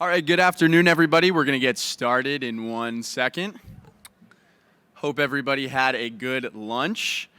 All right, good afternoon, everybody. We're going to get started in 1 second. Hope everybody had a good lunch.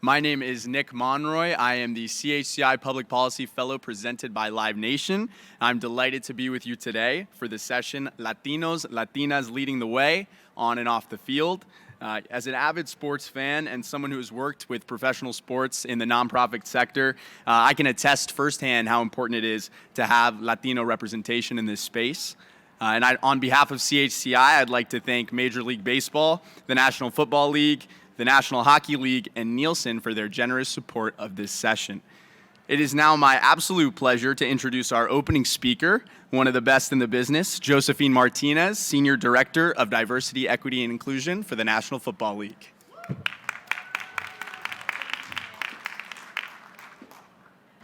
My name is Nick Monroy. I am the CHCI Public Policy Fellow presented by Live Nation. I'm delighted to be with you today for the session, Latinos, Latinas Leading the Way, on and off the field. As an avid sports fan and someone who has worked with professional sports in the nonprofit sector, I can attest firsthand how important it is to have Latino representation in this space. On behalf of CHCI, I'd like to thank Major League Baseball, the National Football League, the National Hockey League, and Nielsen for their generous support of this session. It is now my absolute pleasure to introduce our opening speaker, one of the best in the business, Josephine Martinez, Senior Director of Diversity, Equity, and Inclusion for the National Football League.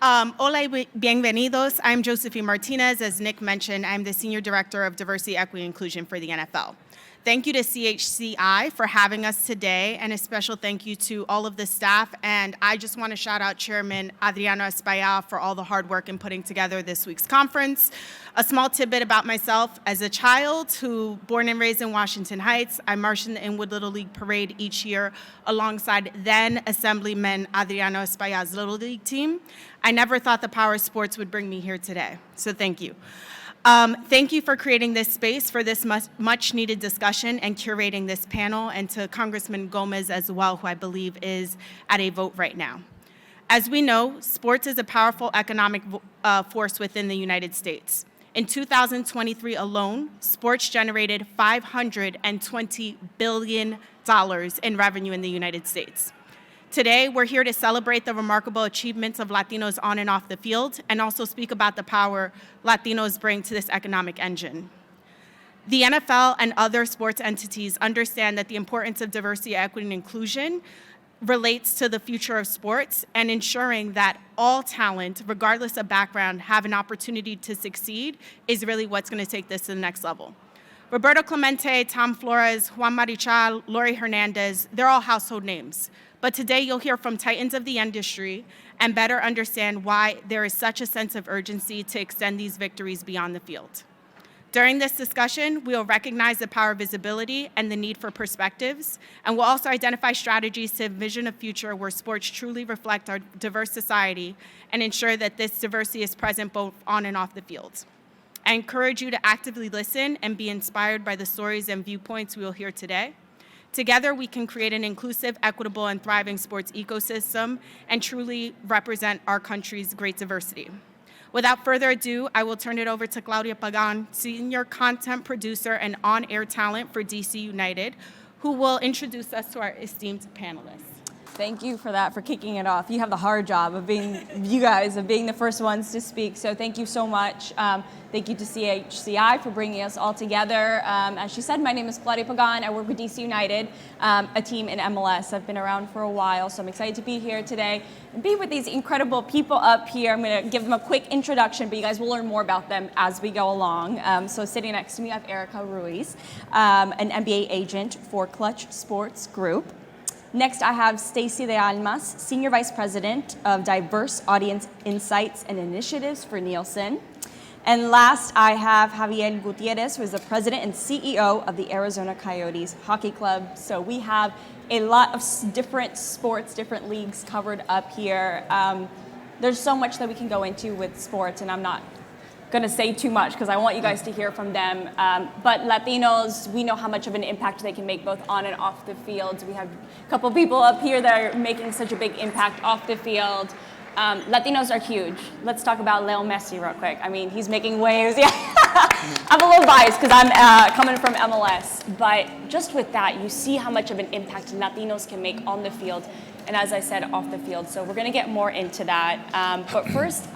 Hola y bienvenidos. I'm Josephine Martinez. As Nick mentioned, I'm the Senior Director of Diversity, Equity, and Inclusion for the NFL. Thank you to CHCI for having us today, and a special thank you to all of the staff. And I just want to shout out Chairman Adriano Espaillat for all the hard work in putting together this week's conference. A small tidbit about myself: as a child born and raised in Washington Heights, I marched in the Inwood Little League Parade each year alongside then Assemblyman Adriano Espaillat's Little League team. I never thought the power of sports would bring me here today, so thank you. Thank you for creating this space for this much needed discussion and curating this panel, and to Congressman Gomez as well, who I believe is at a vote right now. As we know, sports is a powerful economic force within the United States. In 2023 alone, sports generated $520 billion in revenue in the United States. Today, we're here to celebrate the remarkable achievements of Latinos on and off the field, and also speak about the power Latinos bring to this economic engine. The NFL and other sports entities understand that the importance of diversity, equity, and inclusion relates to the future of sports, and ensuring that all talent, regardless of background, have an opportunity to succeed is really what's going to take this to the next level. Roberto Clemente, Tom Flores, Juan Marichal, Lori Hernandez, they're all household names. But today you'll hear from titans of the industry and better understand why there is such a sense of urgency to extend these victories beyond the field. During this discussion, we will recognize the power of visibility and the need for perspectives, and we'll also identify strategies to envision a future where sports truly reflect our diverse society and ensure that this diversity is present both on and off the field. I encourage you to actively listen and be inspired by the stories and viewpoints we will hear today. Together, we can create an inclusive, equitable, and thriving sports ecosystem and truly represent our country's great diversity. Without further ado, I will turn it over to Claudia Pagan, Senior Content Producer and On-Air Talent for DC United, who will introduce us to our esteemed panelists. Thank you for that, for kicking it off. You have the hard job of being the first ones to speak, so thank you so much. Thank you to CHCI for bringing us all together. As she said, my name is Claudia Pagan. I work with DC United, a team in MLS. I've been around for a while, so I'm excited to be here today and be with these incredible people up here. I'm going to give them a quick introduction, but you guys will learn more about them as we go along. So sitting next to me, I have Erica Ruiz, an NBA agent for Clutch Sports Group. Next, I have Stacy De Almas, Senior Vice President of Diverse Audience Insights and Initiatives for Nielsen. And last, I have Javier Gutierrez, who is the President and CEO of the Arizona Coyotes Hockey Club. So we have a lot of different sports, different leagues covered up here. There's so much that we can go into with sports, and I'm not going to say too much because I want you guys to hear from them. But Latinos, we know how much of an impact they can make both on and off the field. We have a couple people up here that are making such a big impact off the field. Latinos are huge. Let's talk about Leo Messi real quick. I mean, he's making waves. Yeah. I'm a little biased because I'm coming from MLS. But just with that, you see how much of an impact Latinos can make on the field, and as I said, off the field. So we're going to get more into that. But first,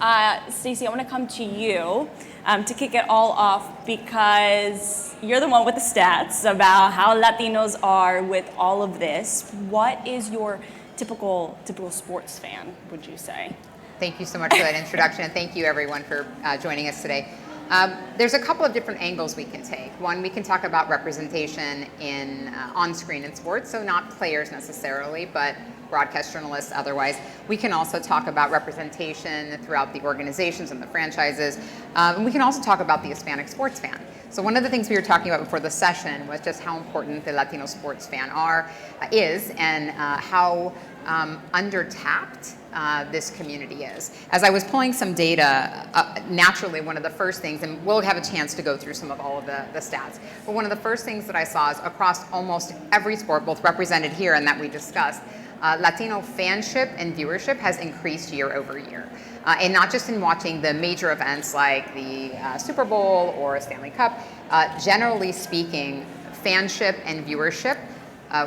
Stacey, I want to come to you to kick it all off, because you're the one with the stats about how Latinos are with all of this. What is your typical sports fan, would you say? Thank you so much for that introduction, and thank you everyone for joining us today. There's a couple of different angles we can take. One, we can talk about representation in on-screen in sports, so not players necessarily, but broadcast journalists, otherwise. We can also talk about representation throughout the organizations and the franchises. And we can also talk about the Hispanic sports fan. So one of the things we were talking about before the session was just how important the Latino sports fan is, and how undertapped this community is. As I was pulling some data, naturally one of the first things, and we'll have a chance to go through some of all of the stats, but one of the first things that I saw is across almost every sport, both represented here and that we discussed, Latino fanship and viewership has increased year over year. And not just in watching the major events like the Super Bowl or a Stanley Cup, generally speaking, fanship and viewership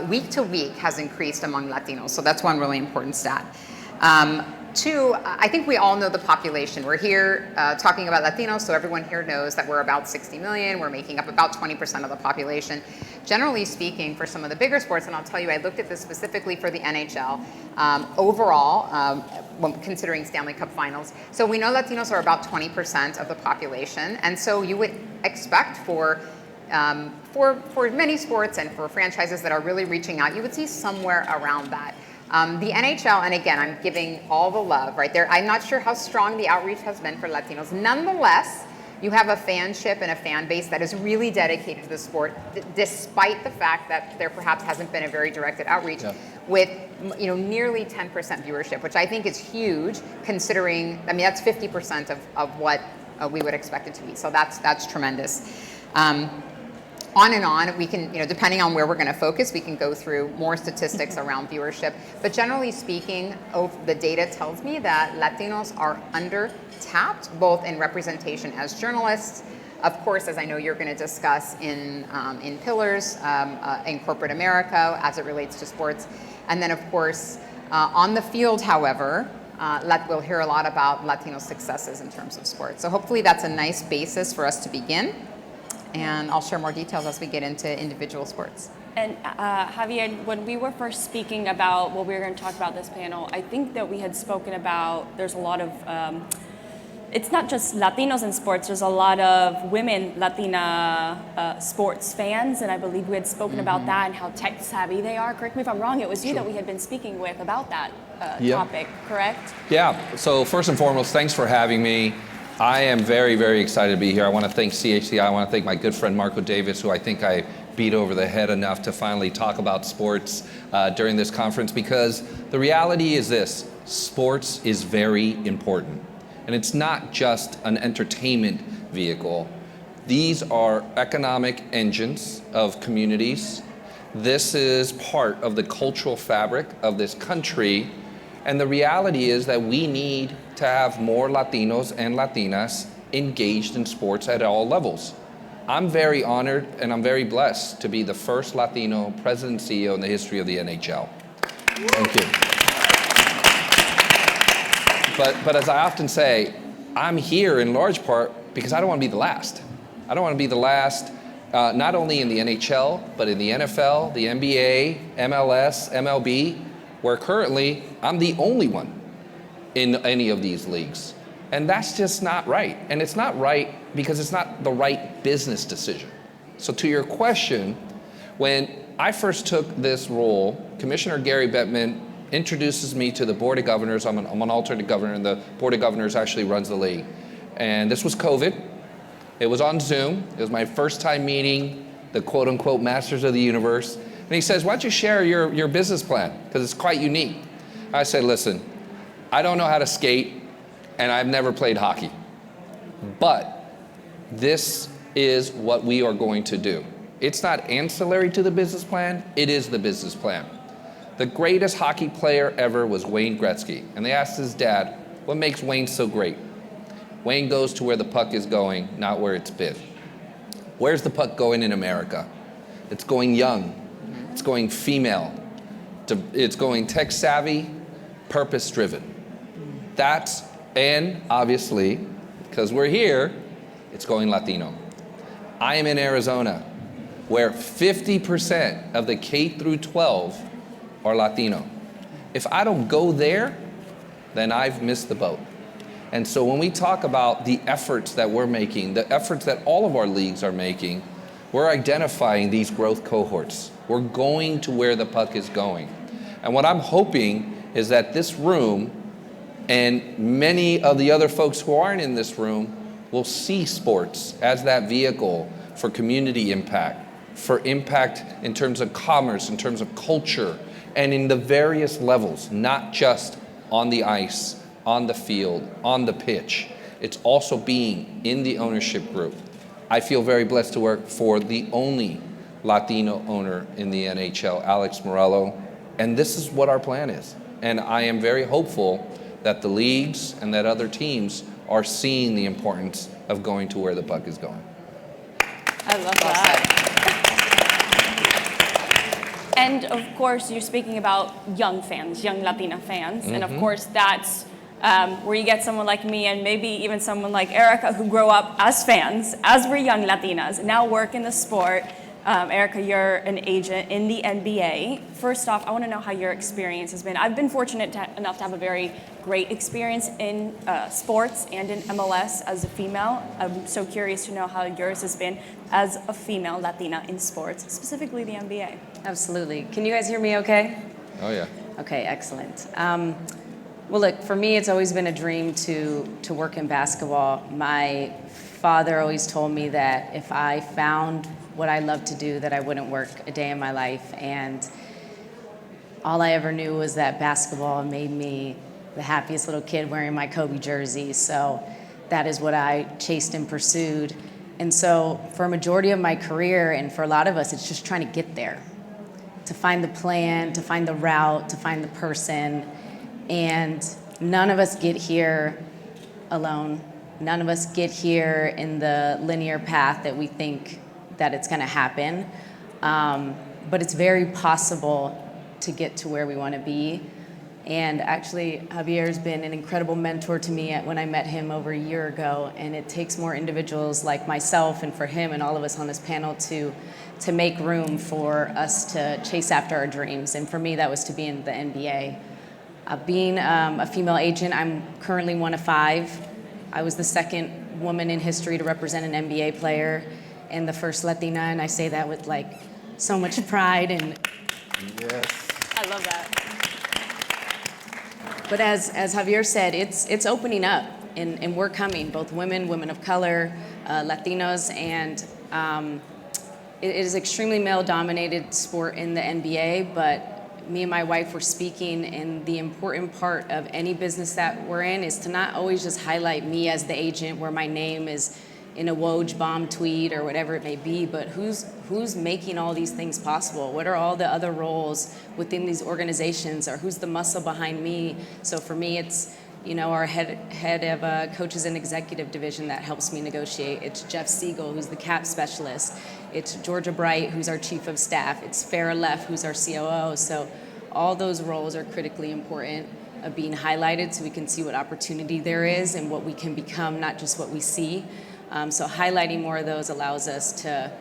week to week has increased among Latinos. So that's one really important stat. Two, I think we all know the population. We're here talking about Latinos, so everyone here knows that we're about 60 million. We're making up about 20% of the population. Generally speaking, for some of the bigger sports, and I'll tell you, I looked at this specifically for the NHL, overall, when considering Stanley Cup finals. So we know Latinos are about 20% of the population, and so you would expect for many sports and for franchises that are really reaching out, you would see somewhere around that. The NHL, and again, I'm giving all the love right there. I'm not sure how strong the outreach has been for Latinos. Nonetheless, you have a fanship and a fan base that is really dedicated to the sport, despite the fact that there perhaps hasn't been a very directed outreach, with nearly 10% viewership, which I think is huge, considering, I mean, that's 50% of what we would expect it to be. So that's tremendous. On and on, we can, depending on where we're going to focus, we can go through more statistics around viewership. But generally speaking, the data tells me that Latinos are under-tapped, both in representation as journalists, of course, as I know you're going to discuss in Pillars, in corporate America, as it relates to sports. And then, of course, on the field, however, we'll hear a lot about Latino successes in terms of sports. So hopefully that's a nice basis for us to begin. And I'll share more details as we get into individual sports. And Javier, when we were first speaking about what we were going to talk about this panel, I think that we had spoken about there's a lot of, it's not just Latinos in sports, there's a lot of women Latina sports fans, and I believe we had spoken about that and how tech savvy they are. Correct me if I'm wrong, it was you that we had been speaking with about that topic, correct? Yeah, so first and foremost, thanks for having me. I am very, very excited to be here. I want to thank CHCI. I want to thank my good friend Marco Davis, who I think I beat over the head enough to finally talk about sports during this conference, because the reality is this: sports is very important. And it's not just an entertainment vehicle. These are economic engines of communities. This is part of the cultural fabric of this country. And the reality is that we need to have more Latinos and Latinas engaged in sports at all levels. I'm very honored and I'm very blessed to be the first Latino president and CEO in the history of the NHL. Thank you. But as I often say, I'm here in large part because I don't want to be the last. I don't want to be the last, not only in the NHL, but in the NFL, the NBA, MLS, MLB, where currently I'm the only one in any of these leagues. And that's just not right. And it's not right because it's not the right business decision. So to your question, when I first took this role, Commissioner Gary Bettman introduces me to the Board of Governors. I'm an alternate governor, and the Board of Governors actually runs the league. And this was COVID. It was on Zoom. It was my first time meeting the quote unquote masters of the universe. And he says, why don't you share your business plan? Because it's quite unique. I said, listen, I don't know how to skate, and I've never played hockey. But this is what we are going to do. It's not ancillary to the business plan, it is the business plan. The greatest hockey player ever was Wayne Gretzky. And they asked his dad, what makes Wayne so great? Wayne goes to where the puck is going, not where it's been. Where's the puck going in America? It's going young. It's going female. It's going tech savvy, purpose driven. That's, and obviously, because we're here, it's going Latino. I am in Arizona, where 50% of the K through 12 are Latino. If I don't go there, then I've missed the boat. And so when we talk about the efforts that we're making, the efforts that all of our leagues are making, we're identifying these growth cohorts. We're going to where the puck is going. And what I'm hoping is that this room and many of the other folks who aren't in this room will see sports as that vehicle for community impact, for impact in terms of commerce, in terms of culture, and in the various levels, not just on the ice, on the field, on the pitch. It's also being in the ownership group. I feel very blessed to work for the only Latino owner in the NHL, Alex Morello, and this is what our plan is. And I am very hopeful that the leagues and that other teams are seeing the importance of going to where the puck is going. I love that. And of course, you're speaking about young fans, young Latina fans. And of course, that's where you get someone like me and maybe even someone like Erica who grow up as fans, as we're young Latinas, now work in the sport. Erica, you're an agent in the NBA. First off, I want to know how your experience has been. I've been fortunate enough to have a very great experience in sports and in MLS as a female. I'm so curious to know how yours has been as a female Latina in sports, specifically the NBA. Absolutely. Can you guys hear me okay? Oh yeah. Okay, excellent. Well, look, for me, it's always been a dream to work in basketball. My father always told me that if I found what I love to do, that I wouldn't work a day in my life. And all I ever knew was that basketball made me the happiest little kid wearing my Kobe jersey. So that is what I chased and pursued. And so for a majority of my career, and for a lot of us, it's just trying to get there, to find the plan, to find the route, to find the person. And none of us get here alone. None of us get here in the linear path that we think that it's going to happen. But it's very possible to get to where we want to be. And actually, Javier's been an incredible mentor to me when I met him over a year ago. And it takes more individuals like myself and for him and all of us on this panel to make room for us to chase after our dreams. And for me, that was to be in the NBA. Being a female agent, I'm currently one of 5. I was the second woman in history to represent an NBA player and the first Latina, and I say that with like so much pride. And Yes. I love that. But as Javier said, it's opening up, and we're coming, both women of color, Latinos, and it is extremely male-dominated sport in the NBA, but me and my wife were speaking, and the important part of any business that we're in is to not always just highlight me as the agent where my name is in a Woj bomb tweet or whatever it may be, but who's making all these things possible? What are all the other roles within these organizations, or who's the muscle behind me? So for me, it's our head of coaches and executive division that helps me negotiate. It's Jeff Siegel, who's the cap specialist. It's Georgia Bright, who's our chief of staff. It's Farrah Leff, who's our COO. So all those roles are critically important of being highlighted so we can see what opportunity there is and what we can become, not just what we see. So highlighting more of those allows us to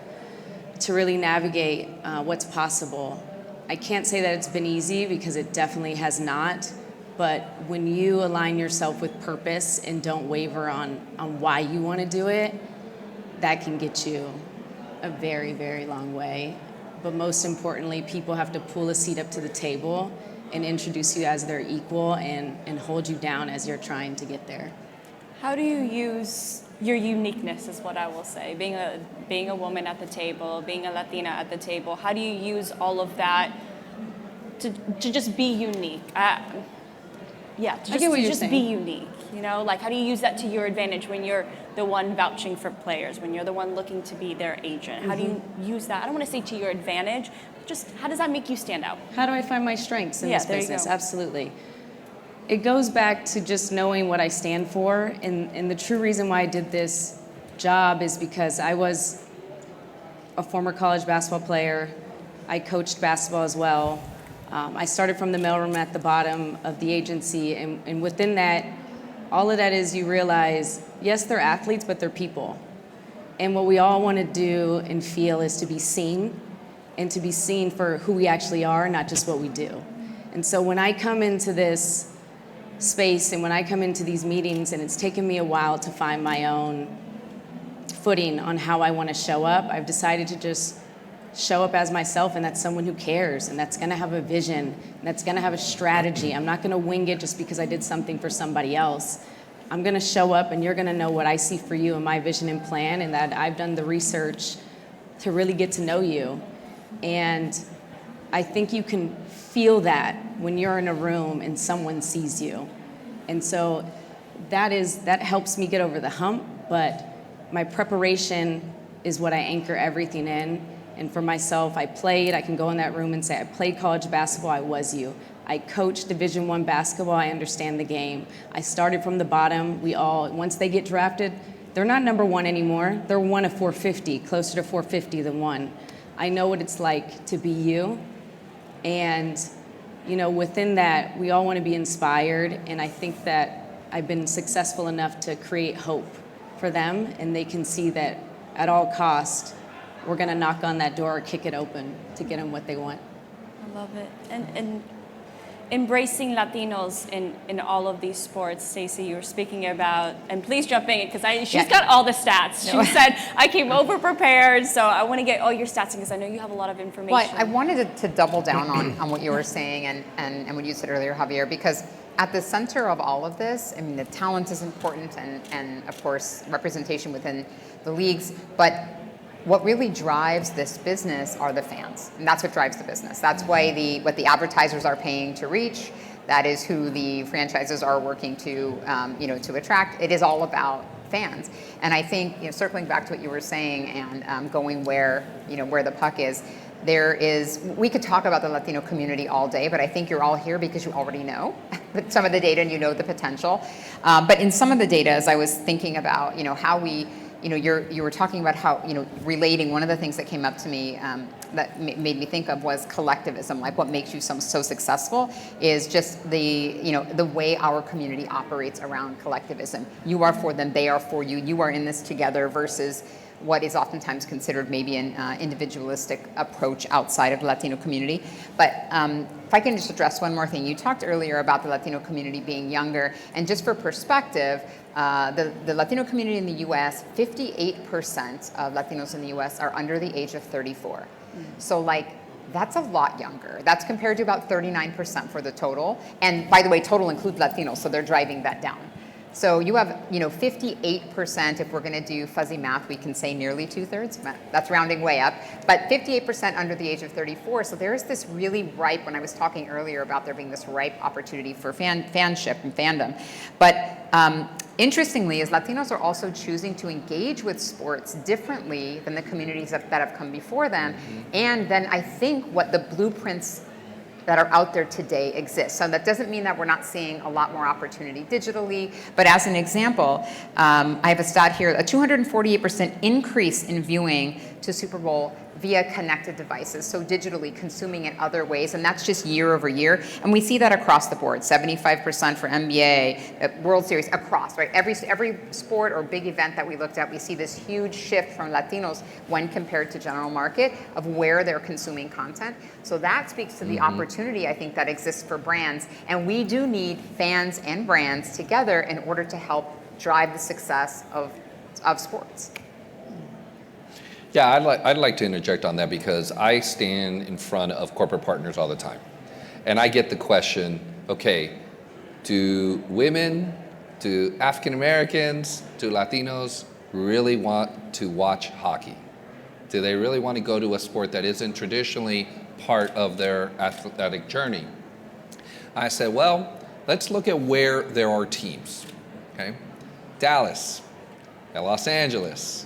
really navigate what's possible. I can't say that it's been easy, because it definitely has not. But when you align yourself with purpose and don't waver on why you want to do it, that can get you a very, very long way. But most importantly, people have to pull a seat up to the table and introduce you as their equal and hold you down as you're trying to get there. How do you use your uniqueness, is what I will say, being a woman at the table, being a Latina at the table? How do you use all of that to just be unique? To just be unique, like how do you use that to your advantage when you're the one vouching for players, when you're the one looking to be their agent? How do you use that? I don't want to say to your advantage, just how does that make you stand out? How do I find my strengths in this there you business? go. Absolutely. It goes back to just knowing what I stand for, and the true reason why I did this job is because I was a former college basketball player. I coached basketball as well. I started from the mailroom at the bottom of the agency, and within that, all of that is you realize, yes, they're athletes, but they're people. And what we all want to do and feel is to be seen, and to be seen for who we actually are, not just what we do. And so when I come into this space and when I come into these meetings, and it's taken me a while to find my own footing on how I want to show up, I've decided to just show up as myself, and that's someone who cares, and that's gonna have a vision, and that's gonna have a strategy. I'm not gonna wing it just because I did something for somebody else. I'm gonna show up, and you're gonna know what I see for you and my vision and plan, and that I've done the research to really get to know you. And I think you can feel that when you're in a room and someone sees you. And so that helps me get over the hump, but my preparation is what I anchor everything in. And for myself, I can go in that room and say, I played college basketball, I was you. I coached Division I basketball, I understand the game. I started from the bottom. Once they get drafted, they're not number one anymore. They're one of 450, closer to 450 than one. I know what it's like to be you. And, within that, we all want to be inspired. And I think that I've been successful enough to create hope for them. And they can see that at all costs, we're going to knock on that door or kick it open to get them what they want. I love it. And embracing Latinos in all of these sports. Stacey, you were speaking about, and please jump in because she's got all the stats. She said, I came over prepared, so I want to get all your stats because I know you have a lot of information. Well, I wanted to double down on what you were saying and what you said earlier, Javier, because at the center of all of this, I mean, the talent is important and of course, representation within the leagues, but what really drives this business are the fans, and that's what drives the business. That's why what the advertisers are paying to reach. That is who the franchises are working to, to attract. It is all about fans, and I think circling back to what you were saying and going where the puck is. We could talk about the Latino community all day, but I think you're all here because you already know some of the data and you know the potential. But in some of the data, as I was thinking about, how we. You were talking about how, relating. One of the things that came up to me that made me think of was collectivism. Like what makes you so successful is just the way our community operates around collectivism. You are for them, they are for you. You are in this together versus what is oftentimes considered maybe an individualistic approach outside of the Latino community. But if I can just address one more thing. You talked earlier about the Latino community being younger, and just for perspective, the Latino community in the U.S., 58% of Latinos in the U.S. are under the age of 34. Mm-hmm. So that's a lot younger. That's compared to about 39% for the total. And by the way, total includes Latinos, so they're driving that down. So you have, 58%, if we're going to do fuzzy math, we can say nearly 2/3. That's rounding way up. But 58% under the age of 34. So there is this really ripe, when I was talking earlier about there being this ripe opportunity for fanship and fandom. But interestingly, is Latinos are also choosing to engage with sports differently than the communities that have come before them. Mm-hmm. And then I think what the blueprints that are out there today exist. So that doesn't mean that we're not seeing a lot more opportunity digitally, but as an example, I have a stat here, a 248% increase in viewing to Super Bowl via connected devices, so digitally consuming in other ways, and that's just year over year. And we see that across the board, 75% for NBA, World Series, across, right? Every sport or big event that we looked at, we see this huge shift from Latinos when compared to general market of where they're consuming content. So that speaks to the opportunity, I think, that exists for brands. And we do need fans and brands together in order to help drive the success of sports. Yeah, I'd like to interject on that because I stand in front of corporate partners all the time. And I get the question, okay, do women, do African Americans, do Latinos really want to watch hockey? Do they really want to go to a sport that isn't traditionally part of their athletic journey? I said, well, let's look at where there are teams, okay? Dallas, Los Angeles,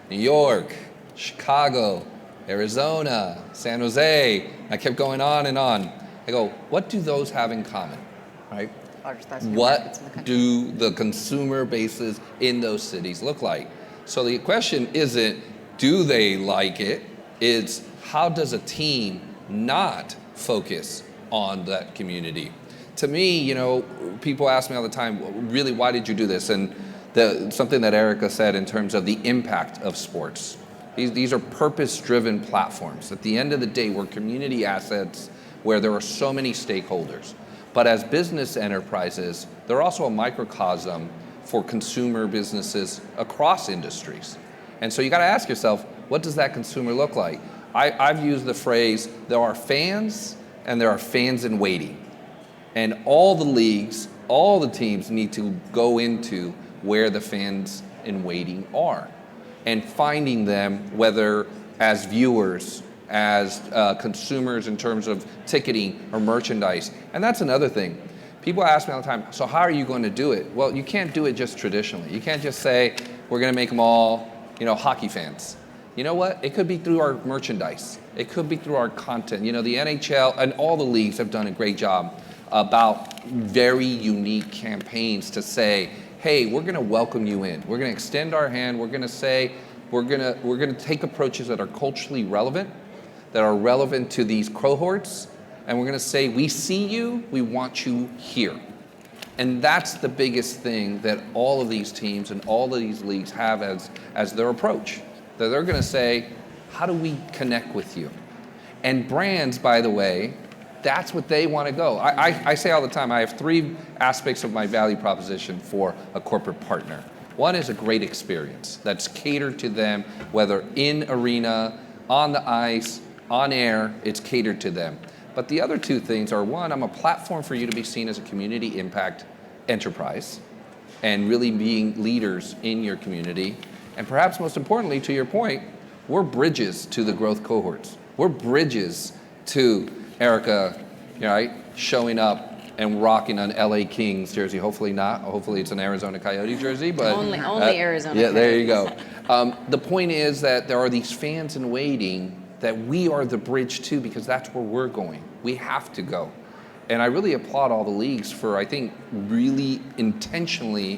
New York, Chicago, Arizona, San Jose. I kept going on and on. I go, what do those have in common, right? What do the consumer bases in those cities look like? So the question isn't, do they like it? It's how does a team not focus on that community? To me, people ask me all the time, really, why did you do this? And something that Erica said in terms of the impact of sports. These are purpose-driven platforms. At the end of the day, we're community assets where there are so many stakeholders. But as business enterprises, they're also a microcosm for consumer businesses across industries. And so you got to ask yourself, what does that consumer look like? I've used the phrase, there are fans and there are fans in waiting. And all the leagues, all the teams need to go into where the fans in waiting are and finding them, whether as viewers, as consumers in terms of ticketing or merchandise. And that's another thing. People ask me all the time, so how are you going to do it? Well, you can't do it just traditionally. You can't just say, we're going to make them all, hockey fans. You know what? It could be through our merchandise. It could be through our content. The NHL and all the leagues have done a great job about very unique campaigns to say, hey, we're going to welcome you in. We're going to extend our hand. We're going to say, we're going to take approaches that are culturally relevant, that are relevant to these cohorts, and we're going to say, we see you, we want you here. And that's the biggest thing that all of these teams and all of these leagues have as their approach. That they're going to say, how do we connect with you? And brands, by the way, that's what they want to go. I say all the time, I have 3 aspects of my value proposition for a corporate partner. One is a great experience that's catered to them, whether in arena, on the ice, on air, it's catered to them. But the other 2 things are, one, I'm a platform for you to be seen as a community impact enterprise and really being leaders in your community. And perhaps most importantly, to your point, we're bridges to the growth cohorts. We're bridges to Erica, right, showing up and rocking an LA Kings jersey. Hopefully not. Hopefully it's an Arizona Coyote jersey. But only Arizona. Yeah, Coyotes. there you go. The point is that there are these fans in waiting that we are the bridge to, because that's where we're going. We have to go. And I really applaud all the leagues for, I think, really intentionally,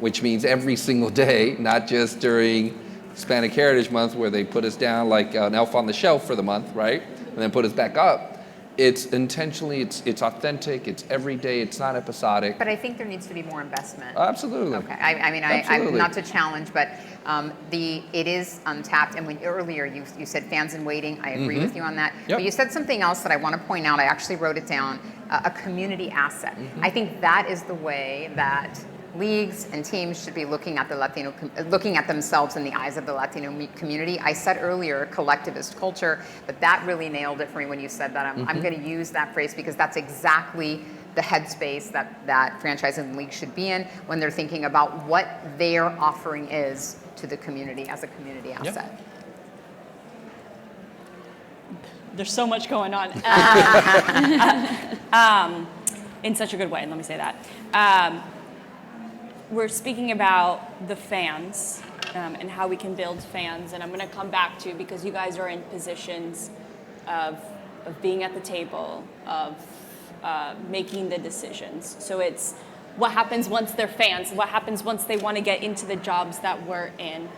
which means every single day, not just during Hispanic Heritage Month where they put us down like an elf on the shelf for the month, right? And then put us back up. It's intentionally, it's authentic, it's everyday, it's not episodic. But I think there needs to be more investment. Absolutely. Okay. I'm Absolutely. not to challenge, but it is untapped. And when earlier you said fans in waiting, I agree with you on that. Yep. But you said something else that I want to point out. I actually wrote it down. A community asset. I think that is the way that leagues and teams should be looking at looking at themselves in the eyes of the Latino community. I said earlier collectivist culture, but that really nailed it for me when you said that. I'm going to use that phrase because that's exactly the headspace that franchise and league should be in when they're thinking about what their offering is to the community as a community asset. Yep. There's so much going on in such a good way, and let me say that. We're speaking about the fans and how we can build fans, and I'm going to come back to, because you guys are in positions of being at the table, of making the decisions. So it's what happens once they're fans, what happens once they want to get into the jobs that we're in.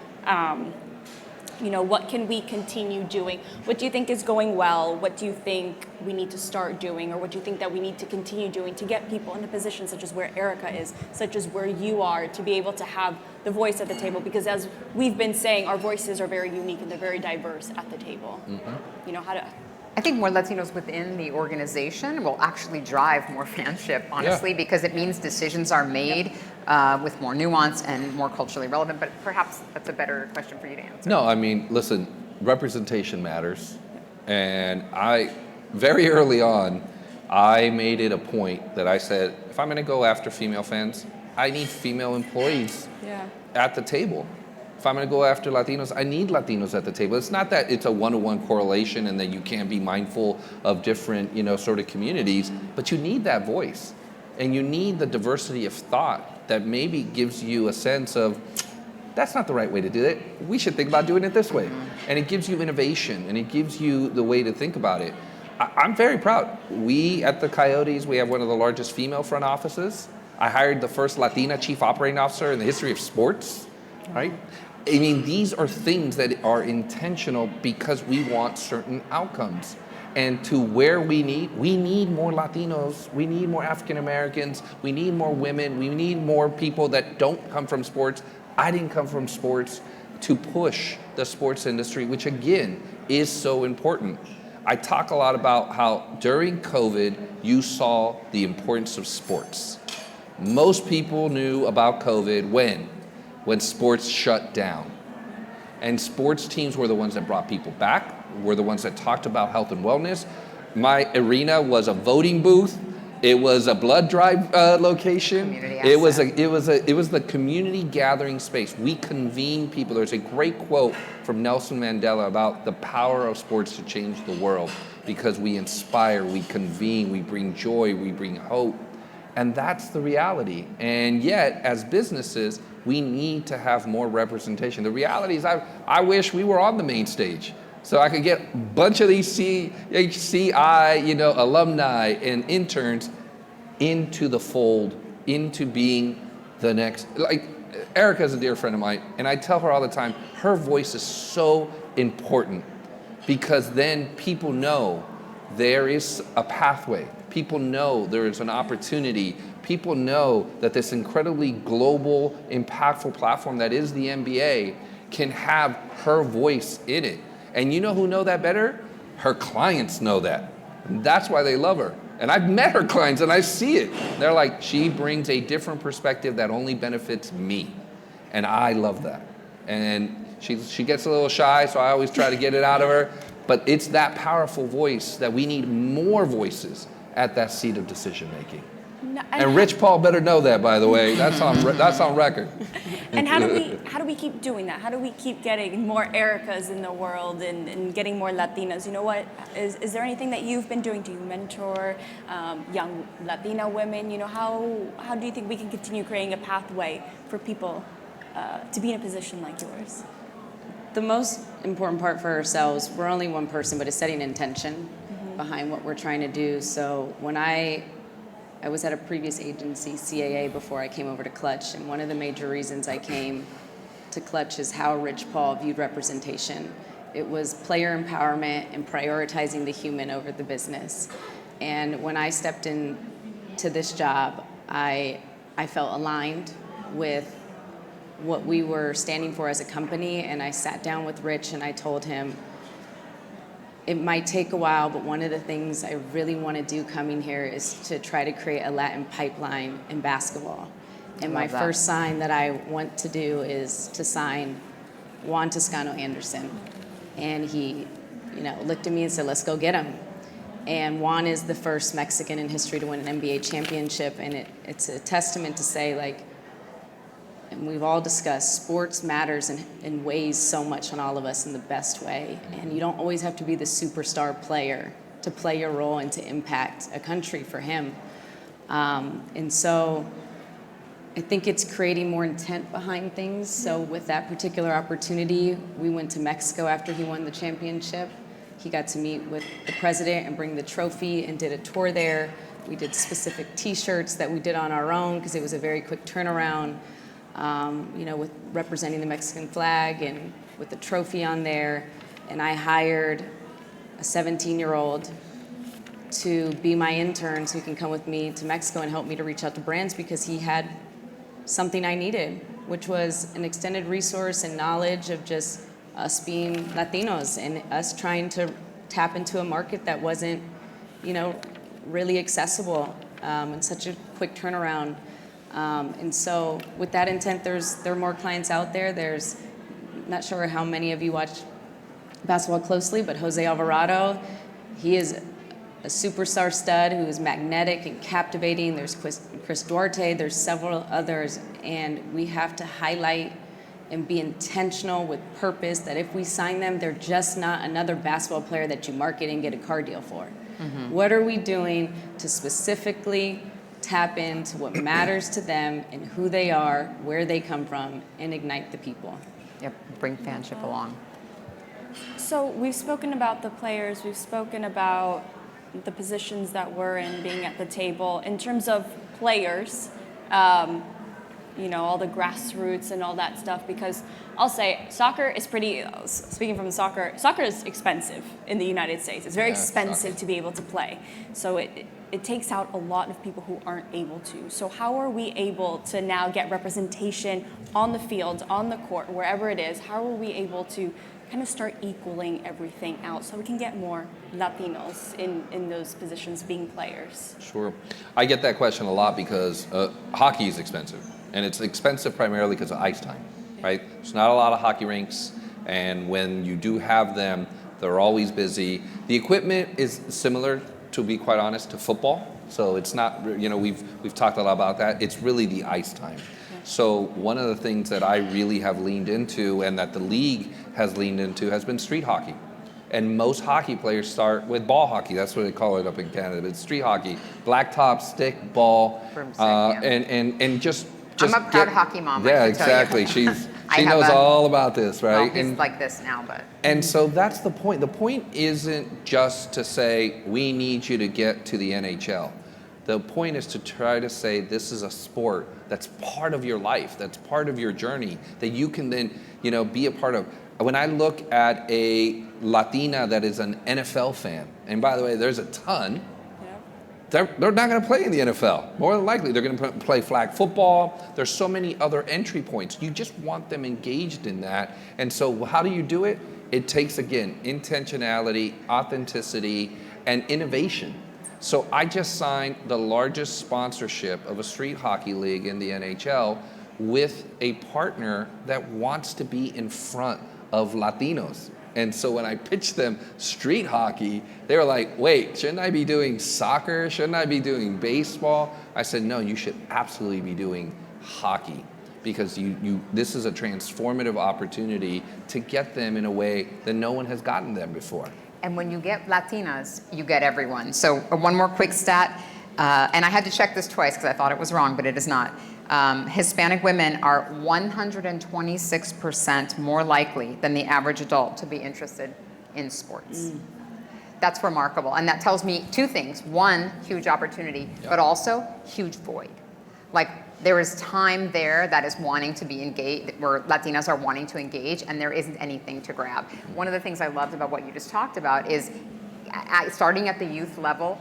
What can we continue doing? What do you think is going well? What do you think we need to start doing? Or what do you think that we need to continue doing to get people in a position such as where Erica is, such as where you are, to be able to have the voice at the table? Because as we've been saying, our voices are very unique and they're very diverse at the table. I think more Latinos within the organization will actually drive more fanship, honestly, because it means decisions are made with more nuance and more culturally relevant. But perhaps that's a better question for you to answer. No, I mean, listen, representation matters. And very early on, I made it a point that I said, if I'm going to go after female fans, I need female employees at the table. If I'm going to go after Latinos, I need Latinos at the table. It's not that it's a one-to-one correlation and that you can't be mindful of different, sort of communities, but you need that voice. And you need the diversity of thought that maybe gives you a sense of, that's not the right way to do it. We should think about doing it this way. And it gives you innovation, and it gives you the way to think about it. I'm very proud. We at the Coyotes, we have one of the largest female front offices. I hired the first Latina chief operating officer in the history of sports, right? I mean, these are things that are intentional because we want certain outcomes. And to where we need more Latinos, we need more African Americans, we need more women, we need more people that don't come from sports. I didn't come from sports, to push the sports industry, which again is so important. I talk a lot about how during COVID, you saw the importance of sports. Most people knew about COVID when sports shut down. And sports teams were the ones that brought people back, were the ones that talked about health and wellness. My arena was a voting booth. It was a blood drive location. Community It was asset. the community gathering space. We convene people. There's a great quote from Nelson Mandela about the power of sports to change the world, because we inspire, we convene, we bring joy, we bring hope. And that's the reality. And yet, as businesses, we need to have more representation. The reality is I wish we were on the main stage, so I could get a bunch of these CHCI, alumni and interns into the fold, into being the next. Like, Erica's a dear friend of mine, and I tell her all the time, her voice is so important, because then people know there is a pathway. People know there is an opportunity. People know that this incredibly global, impactful platform that is the NBA can have her voice in it. And you know who know that better? Her clients know that. And that's why they love her. And I've met her clients and I see it. They're like, she brings a different perspective that only benefits me. And I love that. And she gets a little shy, so I always try to get it out of her. But it's that powerful voice that we need more voices at that seat of decision making. No, And Rich Paul better know that, by the way. That's on record. And how do we keep doing that? How do we keep getting more Ericas in the world and getting more Latinas? You know what? Is there anything that you've been doing? Do you mentor young Latina women? How do you think we can continue creating a pathway for people to be in a position like yours? The most important part for ourselves, we're only one person, but it's setting intention behind what we're trying to do. So when I was at a previous agency, CAA, before I came over to Clutch, and one of the major reasons I came to Clutch is how Rich Paul viewed representation. It was player empowerment and prioritizing the human over the business. And when I stepped into this job, I felt aligned with what we were standing for as a company, and I sat down with Rich and I told him, it might take a while, but one of the things I really want to do coming here is to try to create a Latin pipeline in basketball. And my first sign that I want to do is to sign Juan Toscano Anderson. And he, looked at me and said, let's go get him. And Juan is the first Mexican in history to win an NBA championship, and it's a testament to say, and we've all discussed, sports matters and weighs so much on all of us in the best way. And you don't always have to be the superstar player to play your role and to impact a country for him. And so I think it's creating more intent behind things. So with that particular opportunity, we went to Mexico after he won the championship. He got to meet with the president and bring the trophy and did a tour there. We did specific T-shirts that we did on our own because it was a very quick turnaround. With representing the Mexican flag and with the trophy on there. And I hired a 17-year-old to be my intern so he can come with me to Mexico and help me to reach out to brands, because he had something I needed, which was an extended resource and knowledge of just us being Latinos and us trying to tap into a market that wasn't, really accessible in such a quick turnaround. And so with that intent, there are more clients out there. There's, not sure how many of you watch basketball closely, but Jose Alvarado, he is a superstar stud who is magnetic and captivating. There's Chris Duarte, there's several others, and we have to highlight and be intentional with purpose that if we sign them, they're just not another basketball player that you market and get a car deal for. What are we doing to specifically tap into what matters to them and who they are, where they come from, and ignite the people? Yep, bring fanship along. So we've spoken about the players, we've spoken about the positions that we're in, being at the table. In terms of players, all the grassroots and all that stuff, because I'll say soccer is speaking from soccer is expensive in the United States. It's very expensive to be able to play. So it takes out a lot of people who aren't able to. So how are we able to now get representation on the field, on the court, wherever it is? How are we able to kind of start equaling everything out so we can get more Latinos in those positions being players? Sure. I get that question a lot because hockey is expensive. And it's expensive primarily because of ice time, right? There's not a lot of hockey rinks. And when you do have them, They're always busy. The equipment is similar, to be quite honest, to football. So it's not, we've talked a lot about that. It's really the ice time. So one of the things that I really have leaned into and that the league has leaned into has been street hockey. And most hockey players start with ball hockey. That's what they call it up in Canada. It's street hockey, blacktop, stick, ball, Broomstick, yeah. and just I'm a proud hockey mom. Yeah, I can tell you. exactly. She knows all about this, right? Well, he's like this now, but. And so that's the point. The point isn't just to say we need you to get to the NHL. The point is to try to say this is a sport that's part of your life, that's part of your journey, that you can then, be a part of. When I look at a Latina that is an NFL fan, and by the way, there's a ton, they're not going to play in the NFL. More than likely, they're going to play flag football. There's so many other entry points. You just want them engaged in that. And so how do you do it? It takes, again, intentionality, authenticity, and innovation. So I just signed the largest sponsorship of a street hockey league in the NHL with a partner that wants to be in front of Latinos. And so when I pitched them street hockey, they were like, wait, shouldn't I be doing soccer? Shouldn't I be doing baseball? I said, no, you should absolutely be doing hockey, because this is a transformative opportunity to get them in a way that no one has gotten them before. And when you get Latinas, you get everyone. So one more quick stat, and I had to check this twice because I thought it was wrong, but it is not. Hispanic women are 126% more likely than the average adult to be interested in sports. That's remarkable. And that tells me two things. One, huge opportunity, but also huge void. Like, there is time there that is wanting to be engaged, where Latinas are wanting to engage, and there isn't anything to grab. One of the things I loved about what you just talked about is starting at the youth level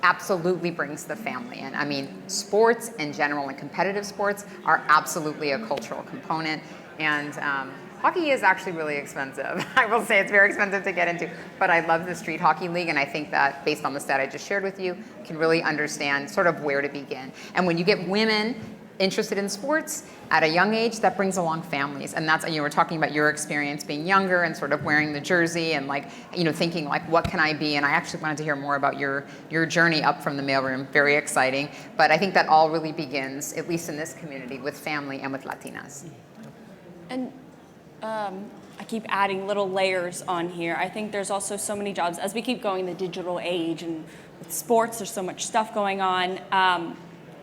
absolutely brings the family in. I mean, sports in general and competitive sports are absolutely a cultural component, and hockey is actually really expensive. I will say it's very expensive to get into, but I love the Street Hockey League, and I think that based on the stat I just shared with you, can really understand sort of where to begin. And when you get women interested in sports at a young age, that brings along families. And that's, we're talking about your experience being younger and sort of wearing the jersey and thinking what can I be? And I actually wanted to hear more about your journey up from the mailroom. Very exciting. But I think that all really begins, at least in this community, with family and with Latinas. And I keep adding little layers on here. I think there's also so many jobs, as we keep going the digital age, and with sports, there's so much stuff going on.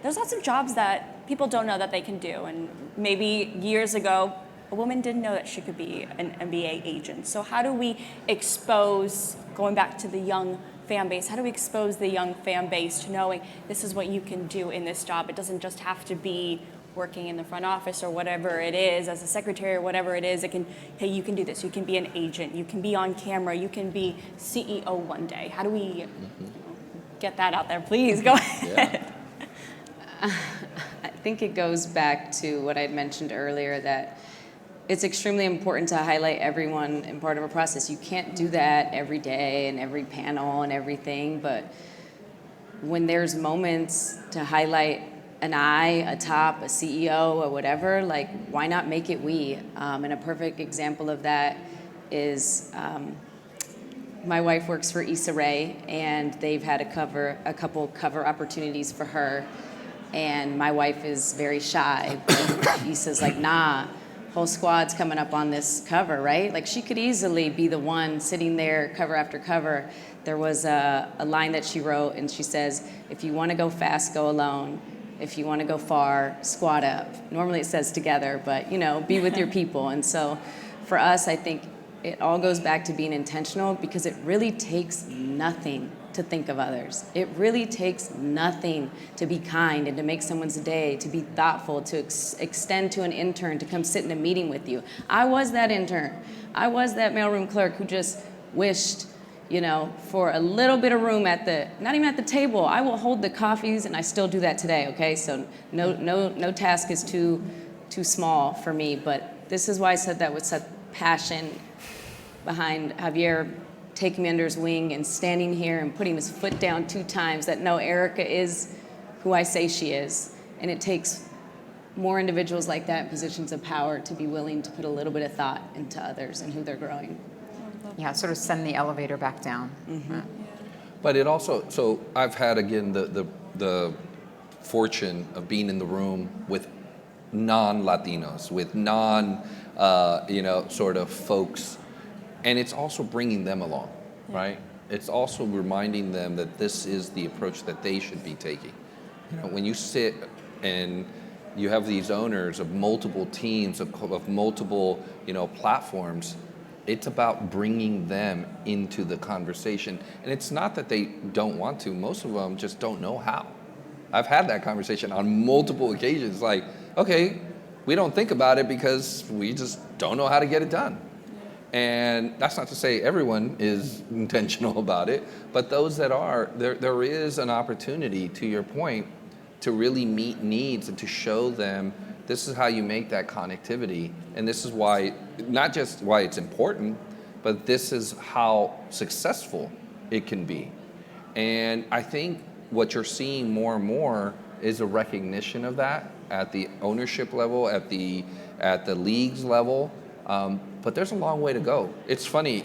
There's lots of jobs that people don't know that they can do. And maybe years ago, a woman didn't know that she could be an NBA agent. So how do we expose, going back to the young fan base, how do we expose the young fan base to knowing this is what you can do in this job? It doesn't just have to be working in the front office or whatever it is, as a secretary or whatever it is. It can, hey, you can do this. You can be an agent. You can be on camera. You can be CEO one day. How do we get that out there? Please, go ahead. I think it goes back to what I had mentioned earlier, that it's extremely important to highlight everyone in part of a process. You can't do that every day and every panel and everything, but when there's moments to highlight an eye, a top, a CEO, or whatever, why not make it we? And a perfect example of that is my wife works for Issa Rae, and they've had a couple cover opportunities for her. And my wife is very shy, but Issa's like, nah, whole squad's coming up on this cover, right? She could easily be the one sitting there cover after cover. There was a line that she wrote, and she says, if you want to go fast, go alone. If you want to go far, squad up. Normally it says together, but be with your people. And so for us, I think it all goes back to being intentional, because it really takes nothing to think of others. It really takes nothing to be kind and to make someone's day, to be thoughtful, to extend to an intern to come sit in a meeting with you. I was that intern. I was that mailroom clerk who just wished, for a little bit of room not even at the table. I will hold the coffees, and I still do that today, okay? So no task is too small for me, but this is why I said that with such passion behind Javier taking me under his wing and standing here and putting his foot down 2 times, that no, Erica is who I say she is. And it takes more individuals like that in positions of power to be willing to put a little bit of thought into others and who they're growing. Yeah, sort of send the elevator back down. But it also, so I've had, again, the fortune of being in the room with non-Latinos, with sort of folks, and it's also bringing them along, right? It's also reminding them that this is the approach that they should be taking. When you sit and you have these owners of multiple teams, of multiple, platforms, it's about bringing them into the conversation. And it's not that they don't want to, most of them just don't know how. I've had that conversation on multiple occasions, like, okay, we don't think about it because we just don't know how to get it done. And that's not to say everyone is intentional about it, but those that are, there is an opportunity, to your point, to really meet needs and to show them this is how you make that connectivity. And this is why, not just why it's important, but this is how successful it can be. And I think what you're seeing more and more is a recognition of that at the ownership level, at the leagues level. But there's a long way to go. It's funny,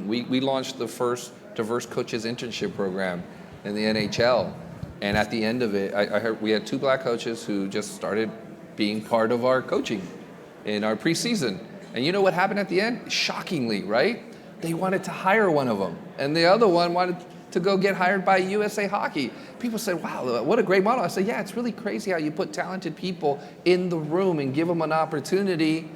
we launched the first diverse coaches internship program in the NHL. And at the end of it, I heard we had 2 black coaches who just started being part of our coaching in our preseason. And you know what happened at the end? Shockingly, right? They wanted to hire one of them. And the other one wanted to go get hired by USA Hockey. People said, wow, what a great model. I said, yeah, it's really crazy how you put talented people in the room and give them an opportunity.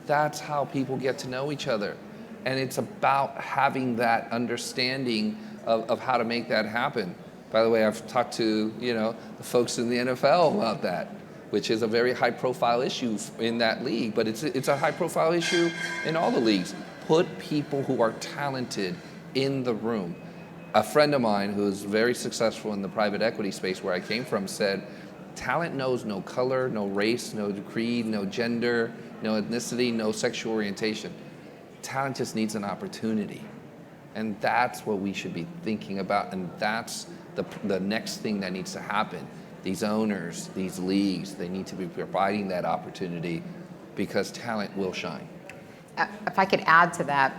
That's how people get to know each other. And it's about having that understanding of how to make that happen. By the way, I've talked to, the folks in the NFL about that, which is a very high-profile issue in that league, but it's a high-profile issue in all the leagues. Put people who are talented in the room. A friend of mine who's very successful in the private equity space where I came from said, talent knows no color, no race, no creed, no gender, no ethnicity, no sexual orientation. Talent just needs an opportunity. And that's what we should be thinking about, and that's the next thing that needs to happen. These owners, these leagues, they need to be providing that opportunity because talent will shine. If I could add to that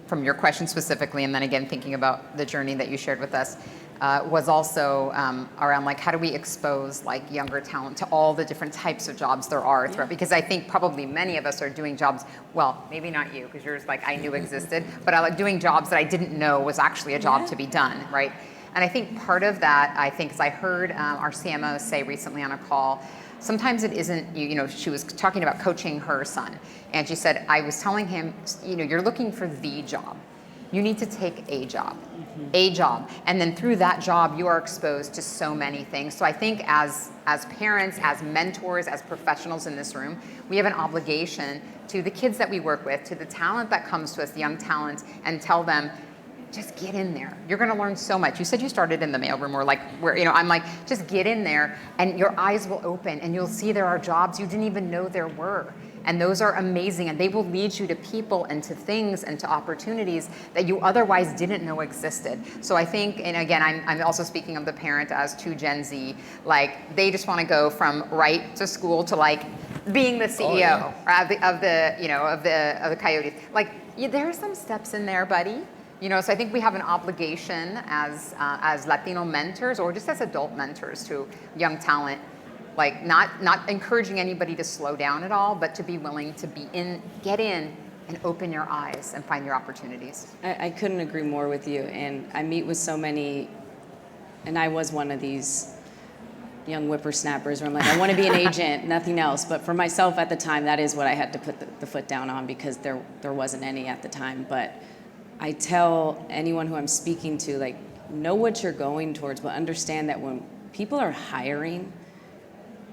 from your question specifically, and then again thinking about the journey that you shared with us, was also around like how do we expose like younger talent to all the different types of jobs there are throughout, because I think probably many of us are doing jobs, well, maybe not you, because yours like I knew existed, but I like doing jobs that I didn't know was actually a job to be done, right? And I think part of that, I think, as I heard our CMO say recently on a call, sometimes it isn't, she was talking about coaching her son, and she said, I was telling him, you're looking for the job. You need to take a job, and then through that job, you are exposed to so many things. So I think as parents, as mentors, as professionals in this room, we have an obligation to the kids that we work with, to the talent that comes to us, the young talent, and tell them, just get in there. You're going to learn so much. You said you started in the mailroom, or like where, I'm like, just get in there and your eyes will open and you'll see there are jobs you didn't even know there were. And those are amazing, and they will lead you to people and to things and to opportunities that you otherwise didn't know existed. So I think, and again, I'm also speaking of the parent as to Gen Z, like they just want to go from right to school to like being the CEO of the Coyotes. Like there are some steps in there, buddy. So I think we have an obligation as Latino mentors, or just as adult mentors to young talent, like not encouraging anybody to slow down at all, but to be willing to get in and open your eyes and find your opportunities. I couldn't agree more with you. And I meet with so many, and I was one of these young whippersnappers where I'm like, I want to be an agent, nothing else. But for myself at the time, that is what I had to put the foot down on, because there wasn't any at the time. But I tell anyone who I'm speaking to, like, know what you're going towards, but understand that when people are hiring,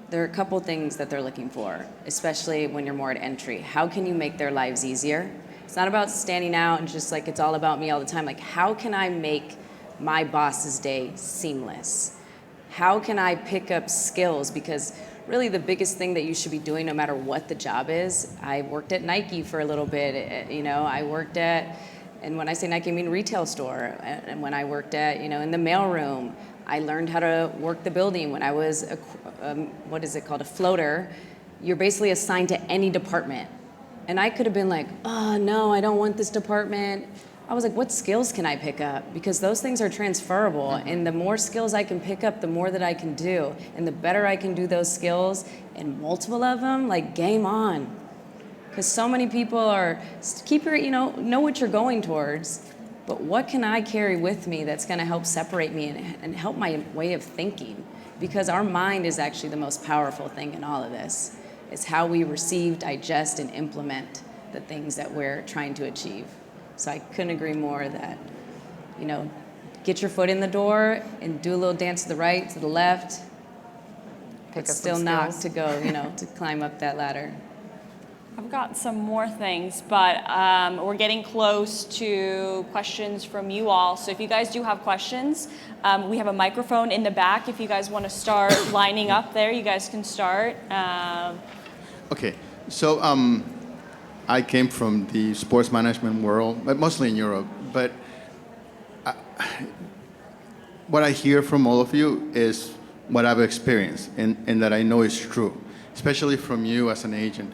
there are a couple things that they're looking for, especially when you're more at entry. How can you make their lives easier? It's not about standing out and just like it's all about me all the time. Like, how can I make my boss's day seamless? How can I pick up skills? Because really the biggest thing that you should be doing, no matter what the job is, I worked at Nike for a little bit, I worked at, and when I say Nike, I mean retail store. And when I worked at, in the mailroom, I learned how to work the building. When I was, a floater, you're basically assigned to any department. And I could have been like, oh no, I don't want this department. I was like, what skills can I pick up? Because those things are transferable. And the more skills I can pick up, the more that I can do. And the better I can do those skills, and multiple of them, like game on. Because so many people are, keep your, know what you're going towards, but what can I carry with me that's gonna help separate me and help my way of thinking? Because our mind is actually the most powerful thing in all of this. It's how we receive, digest, and implement the things that we're trying to achieve. So I couldn't agree more that, get your foot in the door and do a little dance to the right, to the left, Pick but up still some knock skills. to go, to climb up that ladder. I've got some more things, but we're getting close to questions from you all. So if you guys do have questions, we have a microphone in the back. If you guys want to start lining up there, you guys can start. Okay, so I came from the sports management world, but mostly in Europe. But what I hear from all of you is what I've experienced and that I know is true, especially from you as an agent.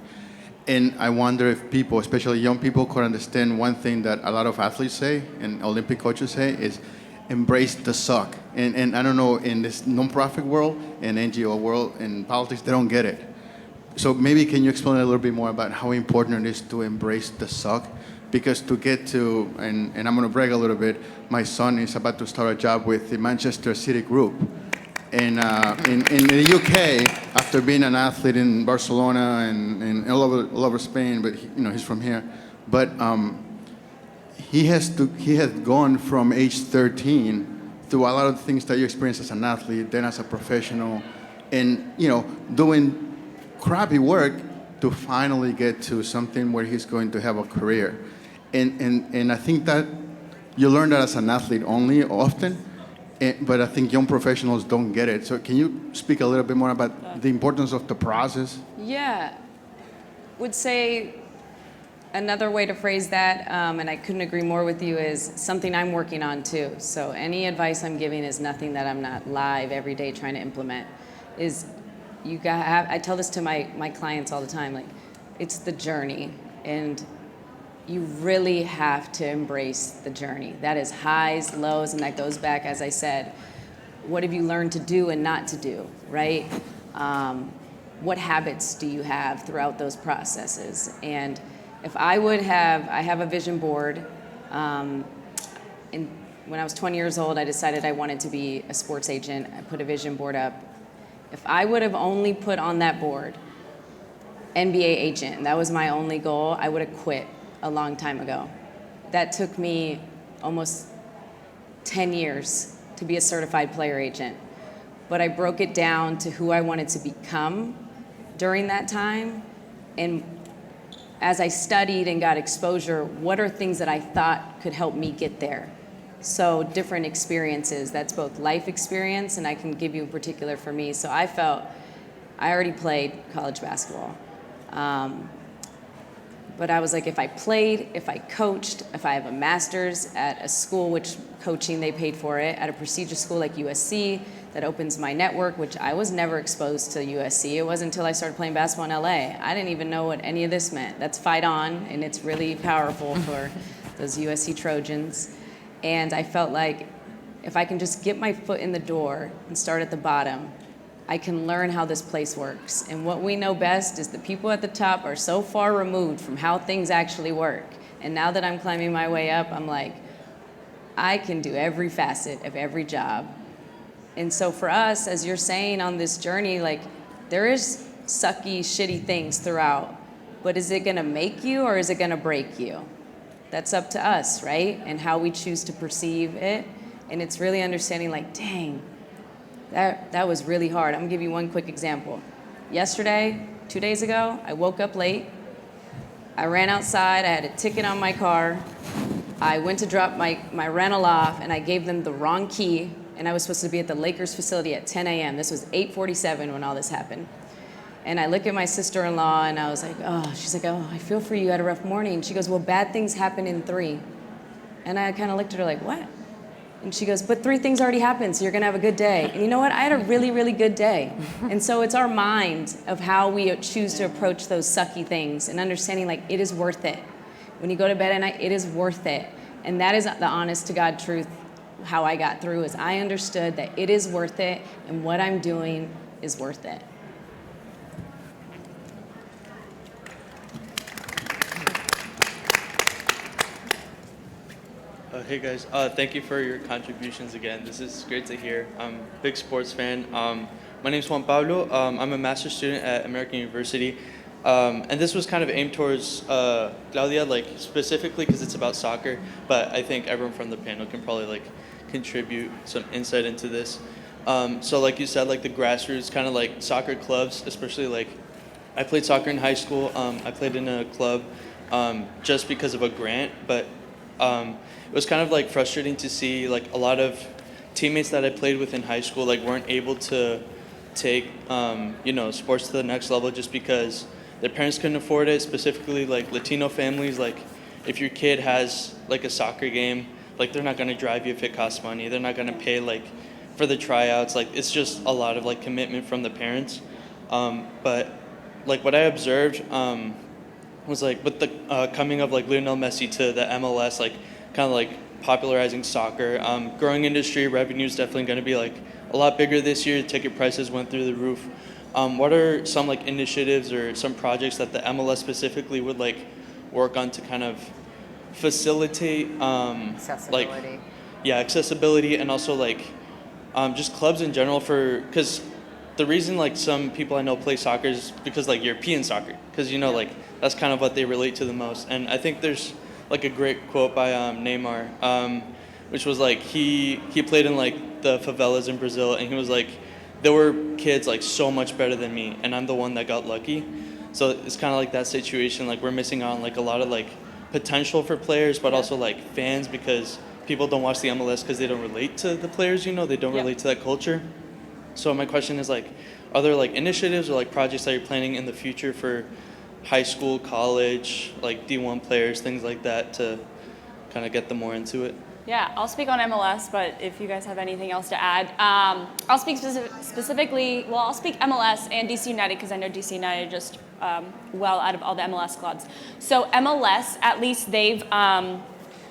And I wonder if people, especially young people, could understand one thing that a lot of athletes say and Olympic coaches say is embrace the suck. And I don't know, in this nonprofit world and NGO world and politics, they don't get it. So maybe can you explain a little bit more about how important it is to embrace the suck? Because to get to, and I'm going to brag a little bit, my son is about to start a job with the Manchester City Group. And in the UK, after being an athlete in Barcelona and all over Spain, but he's from here. But he has gone from age 13 through a lot of the things that you experience as an athlete, then as a professional, and doing crappy work to finally get to something where he's going to have a career. And I think that you learn that as an athlete only often, but I think young professionals don't get it. So can you speak a little bit more about the importance of the process? Yeah, would say another way to phrase that, and I couldn't agree more with you, is something I'm working on too. So any advice I'm giving is nothing that I'm not live every day trying to implement. I tell this to my clients all the time, like, it's the journey, and you really have to embrace the journey. That is highs, lows, and that goes back, as I said, what have you learned to do and not to do, right? What habits do you have throughout those processes? And if I have a vision board, and when I was 20 years old, I decided I wanted to be a sports agent. I put a vision board up. If I would have only put on that board NBA agent, and that was my only goal, I would have quit a long time ago. That took me almost 10 years to be a certified player agent. But I broke it down to who I wanted to become during that time. And as I studied and got exposure, what are things that I thought could help me get there? So different experiences, that's both life experience, and I can give you in particular for me. So I already played college basketball. But I was like, if I played, if I coached, if I have a master's at a school, which coaching, they paid for it, at a prestigious school like USC, that opens my network, which I was never exposed to USC. It wasn't until I started playing basketball in LA. I didn't even know what any of this meant. That's Fight On, and it's really powerful for those USC Trojans. And I felt like if I can just get my foot in the door and start at the bottom, I can learn how this place works. And what we know best is the people at the top are so far removed from how things actually work. And now that I'm climbing my way up, I'm like, I can do every facet of every job. And so for us, as you're saying on this journey, like, there is sucky, shitty things throughout, but is it gonna make you or is it gonna break you? That's up to us, right? And how we choose to perceive it. And it's really understanding, like, dang, that was really hard. I'm gonna give you one quick example. Yesterday, 2 days ago, I woke up late. I ran outside, I had a ticket on my car. I went to drop my rental off, and I gave them the wrong key, and I was supposed to be at the Lakers facility at 10 a.m. This was 8:47 when all this happened. And I look at my sister-in-law, and I was like, oh, she's like, oh, I feel for you, you had a rough morning. She goes, well, bad things happen in 3. And I kind of looked at her like, what? And she goes, but 3 things already happened, so you're gonna have a good day. And you know what? I had a really, really good day. And so it's our mind of how we choose to approach those sucky things and understanding like it is worth it. When you go to bed at night, it is worth it. And that is the honest to God truth, how I got through is I understood that it is worth it and what I'm doing is worth it. Hey guys, thank you for your contributions again. This is great to hear. I'm a big sports fan. My name's Juan Pablo. I'm a master's student at American University. And this was kind of aimed towards Claudia, like specifically because it's about soccer, but I think everyone from the panel can probably like contribute some insight into this. So like you said, like the grassroots kind of like soccer clubs, especially like I played soccer in high school. I played in a club just because of a grant, but it was kind of like frustrating to see like a lot of teammates that I played with in high school like weren't able to take sports to the next level just because their parents couldn't afford it. Specifically like Latino families, like if your kid has like a soccer game, like they're not going to drive you if it costs money. They're not going to pay like for the tryouts. Like it's just a lot of like commitment from the parents. But like what I observed was like with the coming of like Lionel Messi to the MLS, like kind of like popularizing soccer. Growing industry revenue is definitely going to be like a lot bigger this year. Ticket prices went through the roof. What are some like initiatives or some projects that the MLS specifically would like work on to kind of facilitate Accessibility. accessibility and also like just clubs in general because the reason like some people I know play soccer is because like European soccer because like that's kind of what they relate to the most. And I think there's like a great quote by Neymar, which was like he played in like the favelas in Brazil, and he was like, there were kids like so much better than me, and I'm the one that got lucky. So it's kind of like that situation. Like we're missing out on like a lot of like potential for players, but also like fans because people don't watch the MLS because they don't relate to the players. They don't relate to that culture. So my question is like, are there like initiatives or like projects that you're planning in the future for high school, college, like D1 players, things like that to kind of get them more into it? Yeah, I'll speak on MLS, but if you guys have anything else to add, I'll speak specifically, I'll speak MLS and DC United because I know DC United just well out of all the MLS clubs. So MLS, at least they've,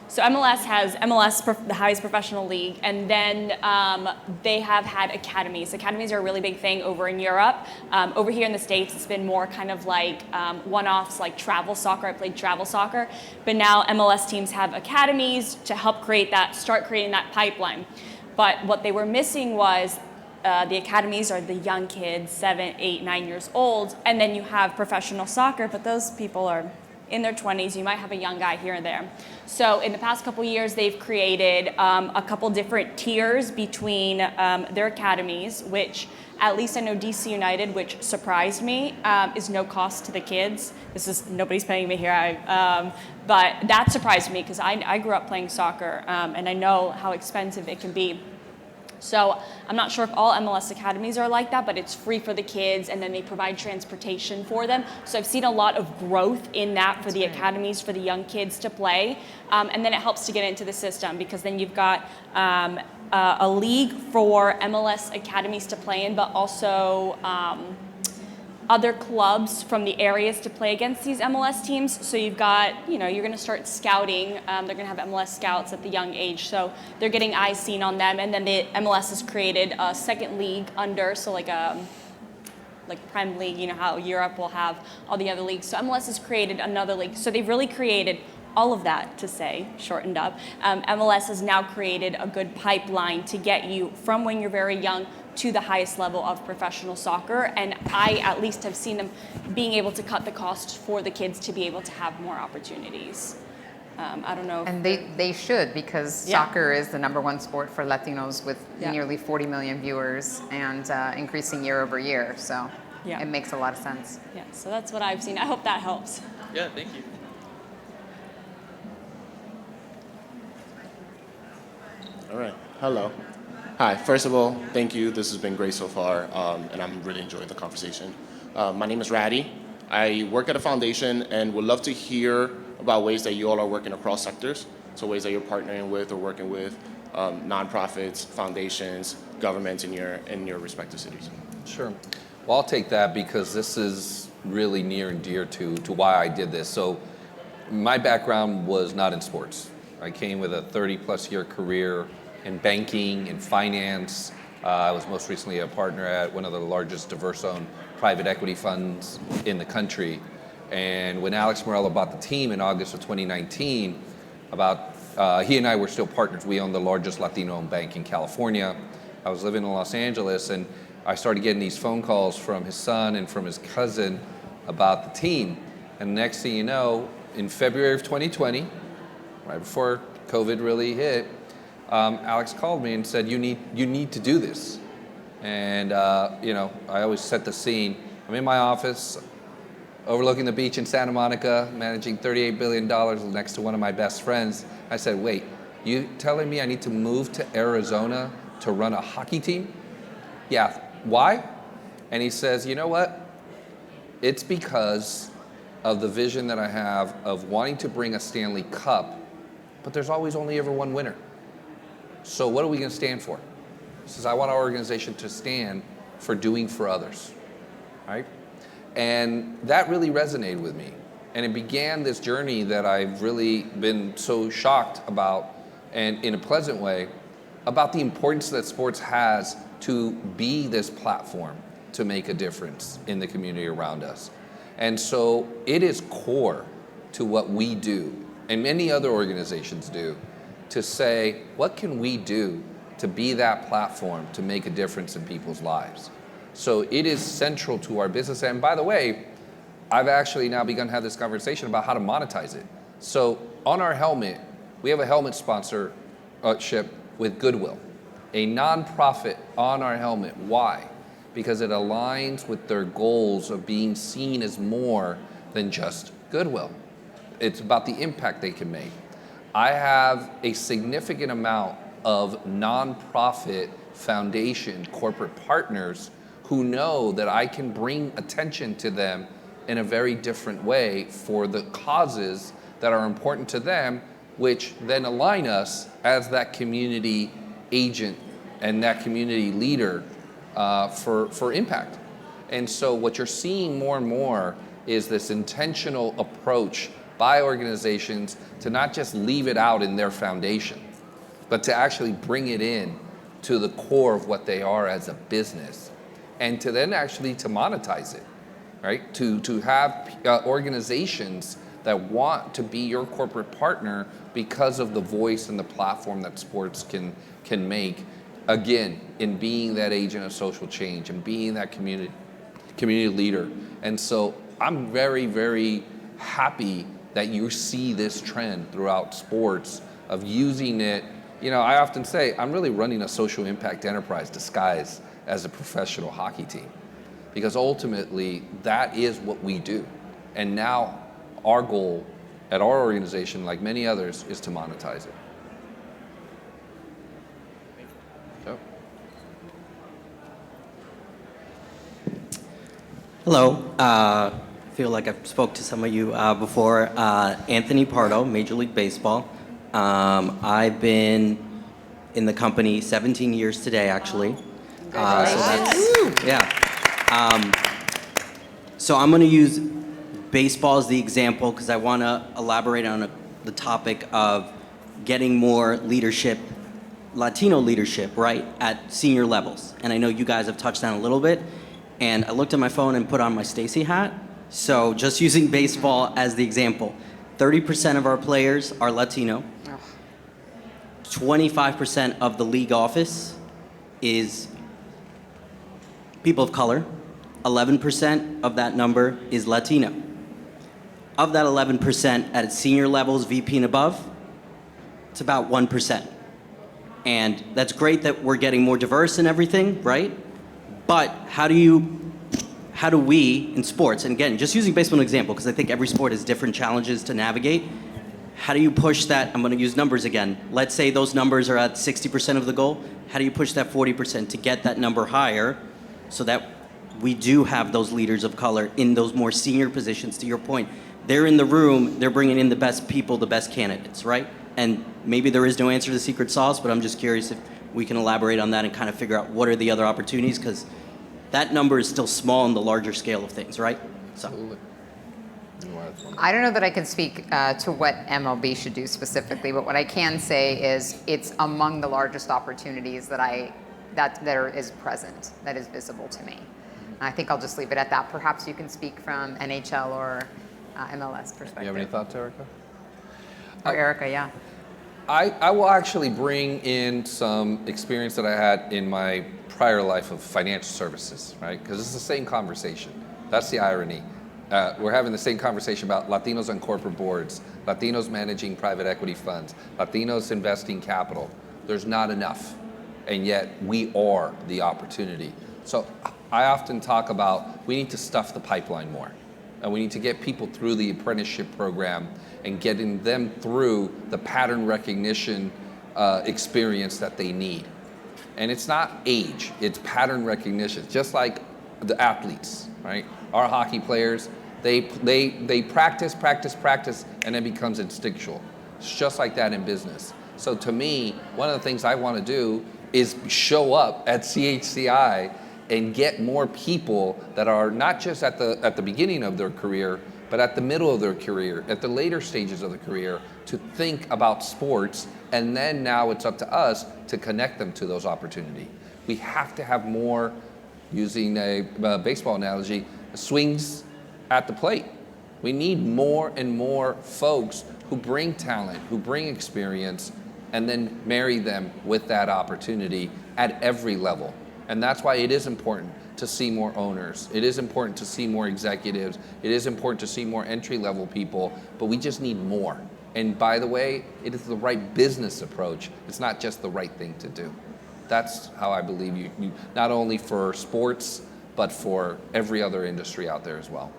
so MLS has the highest professional league, and then they have had academies. Academies are a really big thing over in Europe. Over here in the States, it's been more kind of like one-offs, like travel soccer. I played travel soccer, but now MLS teams have academies to help start creating that pipeline. But what they were missing was the academies are the young kids, 7, 8, 9 years old, and then you have professional soccer, but those people are in their 20s. You might have a young guy here and there. So in the past couple years, they've created a couple different tiers between their academies, which at least I know DC United, which surprised me, is no cost to the kids. Nobody's paying me here, but that surprised me because I grew up playing soccer and I know how expensive it can be. So I'm not sure if all MLS academies are like that, but it's free for the kids, and then they provide transportation for them. So I've seen a lot of growth in that for the academies for the young kids to play, and then it helps to get into the system because then you've got a league for MLS academies to play in, but also other clubs from the areas to play against these MLS teams. So you've got, you're going to start scouting. They're going to have MLS scouts at the young age. So they're getting eyes seen on them. And then the MLS has created a second league under, so like Prem League, how Europe will have all the other leagues. So MLS has created another league. So they've really created all of that to say, shortened up. MLS has now created a good pipeline to get you from when you're very young to the highest level of professional soccer, and I at least have seen them being able to cut the cost for the kids to be able to have more opportunities. I don't know. And they should, because soccer is the #1 sport for Latinos with nearly 40 million viewers and increasing year over year. So it makes a lot of sense. Yeah, so that's what I've seen. I hope that helps. Yeah, thank you. All right. Hello. Hi. First of all, thank you. This has been great so far, and I'm really enjoying the conversation. My name is Ratty. I work at a foundation and would love to hear about ways that you all are working across sectors, so ways that you're partnering with or working with nonprofits, foundations, governments in your respective cities? Sure. Well, I'll take that because this is really near and dear to why I did this. So my background was not in sports. I came with a 30-plus year career in banking, in finance. I was most recently a partner at one of the largest diverse-owned private equity funds in the country. And when Alex Morello bought the team in August of 2019, he and I were still partners. We owned the largest Latino-owned bank in California. I was living in Los Angeles, and I started getting these phone calls from his son and from his cousin about the team. And next thing you know, in February of 2020, right before COVID really hit, Alex called me and said, you need to do this. And I always set the scene. I'm in my office, overlooking the beach in Santa Monica, managing $38 billion next to one of my best friends. I said, wait, you telling me I need to move to Arizona to run a hockey team? Yeah, why? And he says, you know what? It's because of the vision that I have of wanting to bring a Stanley Cup, but there's always only ever one winner. So what are we going to stand for? He says, I want our organization to stand for doing for others, right? And that really resonated with me. And it began this journey that I've really been so shocked about, and in a pleasant way, about the importance that sports has to be this platform to make a difference in the community around us. And so it is core to what we do, and many other organizations do, to say, what can we do to be that platform to make a difference in people's lives? So it is central to our business. And by the way, I've actually now begun to have this conversation about how to monetize it. So on our helmet, we have a helmet sponsorship with Goodwill, a nonprofit on our helmet. Why? Because it aligns with their goals of being seen as more than just Goodwill. It's about the impact they can make. I have a significant amount of nonprofit foundation corporate partners who know that I can bring attention to them in a very different way for the causes that are important to them, which then align us as that community agent and that community leader for impact. And so what you're seeing more and more is this intentional approach by organizations to not just leave it out in their foundation, but to actually bring it in to the core of what they are as a business, and to then actually to monetize it, right? To have organizations that want to be your corporate partner because of the voice and the platform that sports can make, again, in being that agent of social change and being that community leader. And so I'm very, very happy that you see this trend throughout sports of using it. You know, I often say I'm really running a social impact enterprise disguised as a professional hockey team, because ultimately that is what we do. And now our goal at our organization, like many others, is to monetize it. So. Hello. Feel like I've spoke to some of you before. Anthony Pardo, Major League Baseball. I've been in the company 17 years today, actually. So I'm going to use baseball as the example because I want to elaborate on the topic of getting more leadership, Latino leadership, right, at senior levels. And I know you guys have touched on a little bit. And I looked at my phone and put on my Stacy hat. So just using baseball as the example, 30% of our players are Latino. 25% of the league office is people of color. 11% of that number is Latino. Of that 11% at senior levels, VP and above, it's about 1%. And that's great that we're getting more diverse and everything, right? But how do we in sports, and again, just using baseball as an example, because I think every sport has different challenges to navigate, how do you push that? I'm going to use numbers again. Let's say those numbers are at 60% of the goal. How do you push that 40% to get that number higher so that we do have those leaders of color in those more senior positions? To your point, they're in the room, they're bringing in the best people, the best candidates, right? And maybe there is no answer to the secret sauce, but I'm just curious if we can elaborate on that and kind of figure out what are the other opportunities, because that number is still small in the larger scale of things, right? So. Absolutely. I don't know that I can speak to what MLB should do specifically, but what I can say is it's among the largest opportunities that there is present, that is visible to me. And I think I'll just leave it at that. Perhaps you can speak from NHL or MLS perspective. You have any thoughts, Erica? Or Erica, yeah. I will actually bring in some experience that I had in my prior life of financial services, right? Because it's the same conversation. That's the irony. We're having the same conversation about Latinos on corporate boards, Latinos managing private equity funds, Latinos investing capital. There's not enough, and yet we are the opportunity. So I often talk about we need to stuff the pipeline more, and we need to get people through the apprenticeship program and getting them through the pattern recognition experience that they need. And it's not age, it's pattern recognition, just like the athletes, right? Our hockey players, they practice, and it becomes instinctual. It's just like that in business. So to me, one of the things I want to do is show up at CHCI and get more people that are not just at the beginning of their career, but at the middle of their career, at the later stages of the career, to think about sports, and then now it's up to us to connect them to those opportunities. We have to have more, using a baseball analogy, swings at the plate. We need more and more folks who bring talent, who bring experience, and then marry them with that opportunity at every level. And that's why it is important to see more owners. It is important to see more executives. It is important to see more entry-level people, but we just need more. And by the way, it is the right business approach. It's not just the right thing to do. That's how I believe you not only for sports, but for every other industry out there as well.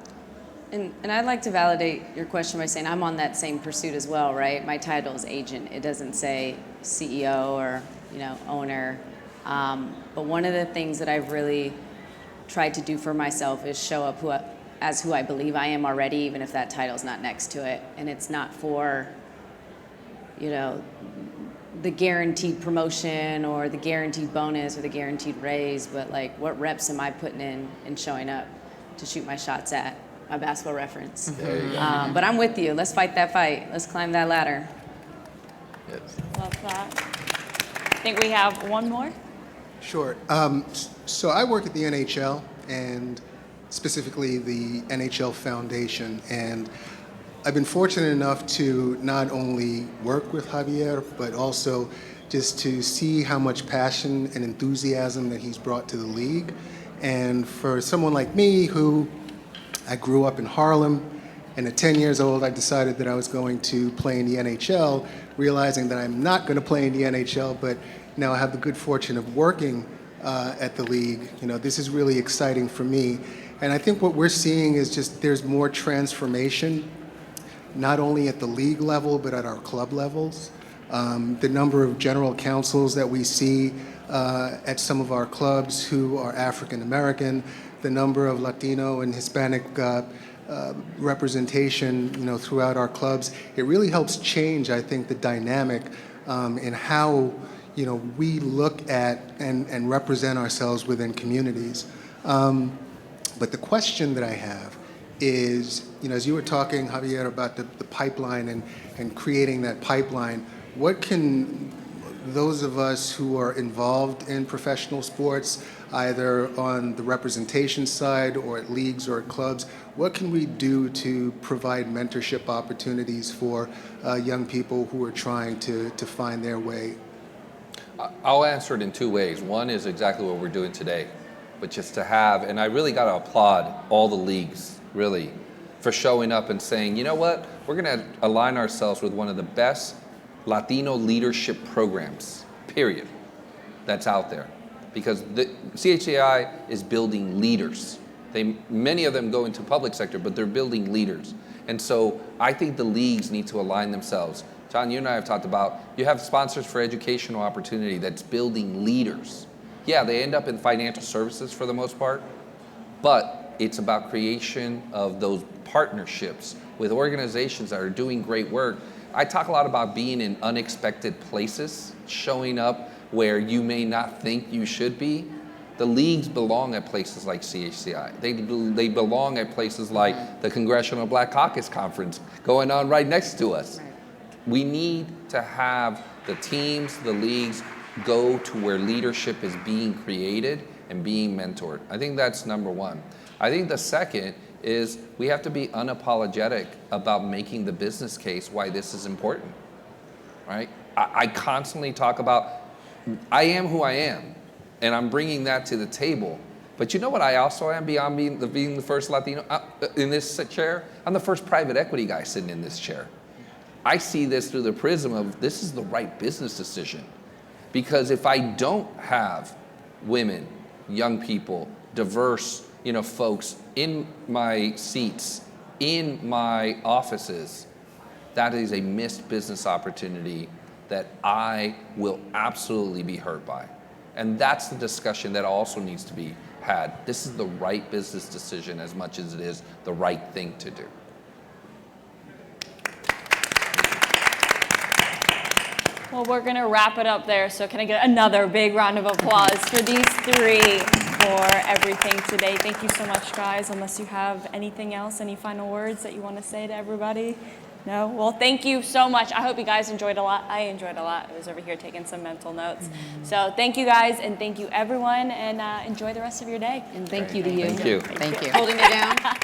And I'd like to validate your question by saying I'm on that same pursuit as well, right? My title is agent. It doesn't say CEO or owner. But one of the things that I've really tried to do for myself is show up as who I believe I am already, even if that title's not next to it. And it's not for, the guaranteed promotion or the guaranteed bonus or the guaranteed raise, but like what reps am I putting in and showing up to shoot my shots at? My basketball reference. There you go. But I'm with you. Let's fight that fight. Let's climb that ladder. Yes. Love that. I think we have one more. Sure. So I work at the NHL and specifically the NHL Foundation, and I've been fortunate enough to not only work with Javier, but also just to see how much passion and enthusiasm that he's brought to the league. And for someone like me who I grew up in Harlem, and at 10 years old, I decided that I was going to play in the NHL, realizing that I'm not going to play in the NHL, but now I have the good fortune of working at the league. This is really exciting for me. And I think what we're seeing is just there's more transformation, not only at the league level, but at our club levels. The number of general counsels that we see at some of our clubs who are African American, the number of Latino and Hispanic representation, throughout our clubs, it really helps change, I think, the dynamic in how, we look at and represent ourselves within communities. But the question that I have is, as you were talking, Javier, about the pipeline and creating that pipeline, what can those of us who are involved in professional sports, either on the representation side or at leagues or at clubs, what can we do to provide mentorship opportunities for young people who are trying to find their way? I'll answer it in two ways. One is exactly what we're doing today, which is to have, and I really got to applaud all the leagues, really, for showing up and saying, you know what, we're going to align ourselves with one of the best Latino leadership programs, period, that's out there. Because the CHCI is building leaders. Many of them go into public sector, but they're building leaders. And so I think the leagues need to align themselves. John, you and I have talked about, you have sponsors for educational opportunity that's building leaders. Yeah, they end up in financial services for the most part, but it's about creation of those partnerships with organizations that are doing great work. I talk a lot about being in unexpected places, showing up where you may not think you should be. The leagues belong at places like CHCI. They belong at places like the Congressional Black Caucus Conference going on right next to us. Right. We need to have the teams, the leagues, go to where leadership is being created and being mentored. I think that's number one. I think the second is we have to be unapologetic about making the business case why this is important, right? I constantly talk about, I am who I am, and I'm bringing that to the table. But you know what I also am beyond being the first Latino in this chair? I'm the first private equity guy sitting in this chair. I see this through the prism of this is the right business decision. Because if I don't have women, young people, diverse, folks in my seats, in my offices, that is a missed business opportunity that I will absolutely be hurt by. And that's the discussion that also needs to be had. This is the right business decision as much as it is the right thing to do. Well, we're going to wrap it up there. So can I get another big round of applause for these three for everything today? Thank you so much, guys. Unless you have anything else, any final words that you want to say to everybody? No? Well, thank you so much. I hope you guys enjoyed a lot. I enjoyed a lot. I was over here taking some mental notes. So thank you, guys, and thank you, everyone, and enjoy the rest of your day. And thank you to you. Thank you. Thank you. Holding it down.